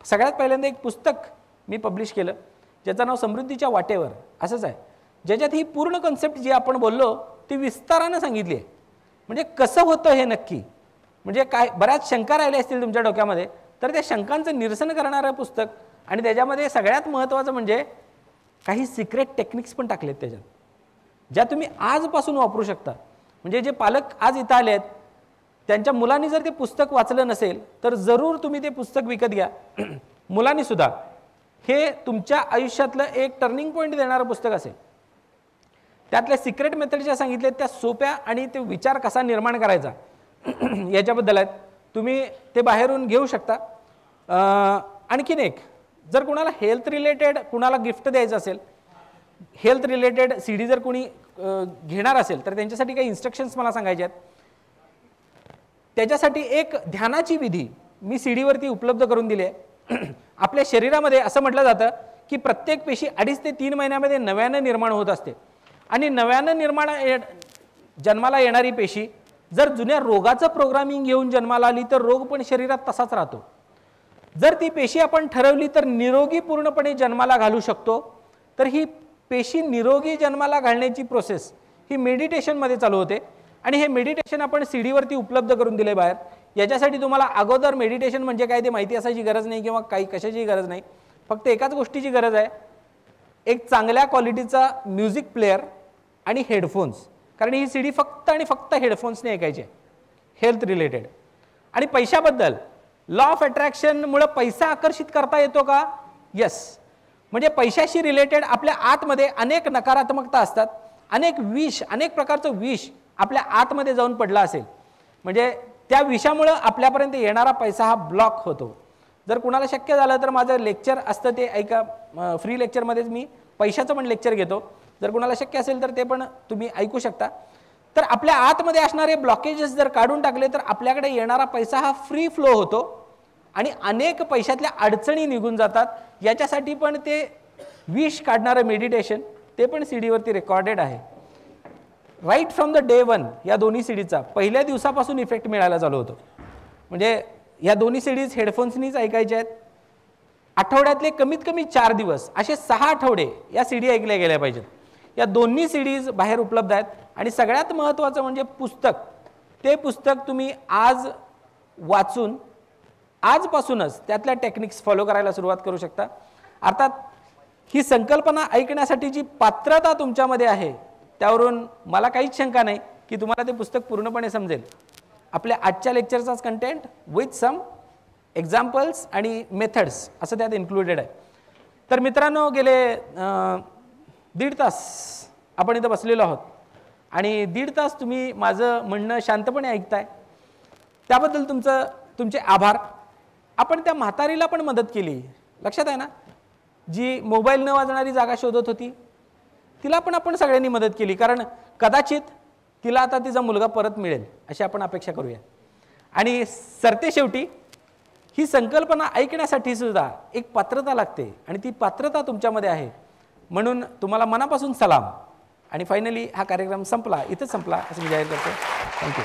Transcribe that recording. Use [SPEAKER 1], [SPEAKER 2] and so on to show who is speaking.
[SPEAKER 1] सगळ्यात पहिल्यांदा एक पुस्तक मी पब्लिश केलं ज्याचं नाव समृद्धीच्या वाटेवर असंच आहे, ज्याच्यात ही पूर्ण कन्सेप्ट जी आपण बोललो ती विस्तारानं सांगितली आहे. म्हणजे कसं होतं हे नक्की, म्हणजे काय बऱ्याच शंका राहिल्या असतील तुमच्या डोक्यामध्ये, तर त्या शंकांचं निरसन करणारं पुस्तक. आणि त्याच्यामध्ये सगळ्यात महत्त्वाचं म्हणजे काही सिक्रेट टेक्निक्स पण टाकलेत त्याच्यात, ज्या तुम्ही आजपासून वापरू शकता. म्हणजे जे पालक आज इथं आले आहेत त्यांच्या मुलांनी जर ते पुस्तक वाचलं नसेल तर जरूर तुम्ही ते पुस्तक विकत घ्या. मुलांनी सुद्धा हे तुमच्या आयुष्यातलं एक टर्निंग पॉईंट देणारं पुस्तक असेल. त्यातल्या सिक्रेट मेथड ज्या सांगितल्या त्या सोप्या आणि ते विचार कसा निर्माण करायचा याच्याबद्दल आहेत. तुम्ही ते बाहेरून घेऊ शकता. आणखीन एक, जर कुणाला हेल्थ रिलेटेड कुणाला गिफ्ट द्यायचं असेल, हेल्थ रिलेटेड CD जर कोणी घेणार असेल तर त्यांच्यासाठी काही इन्स्ट्रक्शन्स मला सांगायचे आहेत. त्याच्यासाठी एक ध्यानाची विधी मी CD वरती उपलब्ध करून दिली आहे. आपल्या शरीरामध्ये असं म्हटलं जातं की प्रत्येक पेशी 2.5 ते 3 महिन्यामध्ये नव्यानं निर्माण होत असते. आणि नव्यानं जन्माला येणारी पेशी जर जुन्या रोगाचं प्रोग्रामिंग घेऊन जन्माला आली तर रोग पण शरीरात तसाच राहतो. जर ती पेशी आपण ठरवली तर निरोगी पूर्णपणे जन्माला घालू शकतो. तर ही पेशी निरोगी जन्माला घालण्याची प्रोसेस ही मेडिटेशनमध्ये चालू होते. आणि हे मेडिटेशन आपण CD वरती उपलब्ध करून दिले बाहेर. याच्यासाठी तुम्हाला अगोदर मेडिटेशन म्हणजे काय ते माहिती असायची गरज नाही किंवा काही कशाची गरज नाही. फक्त एकाच गोष्टीची गरज आहे, एक चांगल्या क्वालिटीचा म्युझिक प्लेअर आणि हेडफोन्स. कारण ही CD फक्त आणि फक्त हेडफोन्सने ऐकायची आहे, हेल्थ रिलेटेड. आणि पैशाबद्दल लॉ ऑफ अट्रॅक्शनमुळे पैसा आकर्षित करता येतो का? यस. म्हणजे पैशाशी रिलेटेड आपल्या आतमध्ये अनेक नकारात्मकता असतात, अनेक विष, अनेक प्रकारचं विष आपल्या आतमध्ये जाऊन पडला असेल, म्हणजे त्या विषामुळे आपल्यापर्यंत येणारा पैसा हा ब्लॉक होतो. जर कुणाला शक्य झालं तर माझं लेक्चर असतं ते ऐका, फ्री लेक्चरमध्येच मी पैशाचं पण लेक्चर घेतो. जर कुणाला शक्य असेल तर ते पण तुम्ही ऐकू शकता. तर आपल्या आतमध्ये असणारे ब्लॉकेजेस जर काढून टाकले तर आपल्याकडे येणारा पैसा हा फ्री फ्लो होतो आणि अनेक पैशातल्या अडचणी निघून जातात. याच्यासाठी पण ते विष काढणारं मेडिटेशन ते पण CD वरती रेकॉर्डेड आहे. राईट फ्रॉम द डे 1 या दोन्ही CDचा पहिल्या दिवसापासून इफेक्ट मिळायला चालू होतो. म्हणजे या दोन्ही CDज हेडफोन्सनीच ऐकायच्या आहेत. आठवड्यातले कमीत कमी 4 दिवस असे 6 आठवडे या CD ऐकल्या गेल्या पाहिजेत. या दोन्ही CDज बाहेर उपलब्ध आहेत. आणि सगळ्यात महत्त्वाचं म्हणजे पुस्तक, ते पुस्तक तुम्ही आज वाचून आजपासूनच त्यातल्या टेक्निक्स फॉलो करायला सुरुवात करू शकता. अर्थात ही संकल्पना ऐकण्यासाठी जी पात्रता तुमच्यामध्ये आहे त्यावरून मला काहीच शंका नाही की तुम्हाला ते पुस्तक पूर्णपणे समजेल. आपल्या आजच्या लेक्चरचाच कंटेंट विथ सम एक्झाम्पल्स आणि मेथड्स असं त्यात इन्क्लुडेड आहे. तर मित्रांनो, गेले 1.5 तास आपण इथं बसलेलो आहोत आणि 1.5 तास तुम्ही माझं म्हणणं शांतपणे ऐकताय, त्याबद्दल तुमचे आभार. आपण त्या म्हातारीला पण मदत केली, लक्षात आहे ना, जी मोबाईल न वाजणारी जागा शोधत होती, तिला पण आपण सगळ्यांनी मदत केली. कारण कदाचित तिला आता तिचा मुलगा परत मिळेल अशी आपण अपेक्षा करूया. आणि सरतेशेवटी ही संकल्पना ऐकण्यासाठी सुद्धा एक पात्रता लागते आणि ती पात्रता तुमच्यामध्ये आहे. म्हणून तुम्हाला मनापासून सलाम. आणि फायनली हा कार्यक्रम संपला, इथंच संपला असं मी जाहीर करतो. थँक्यू.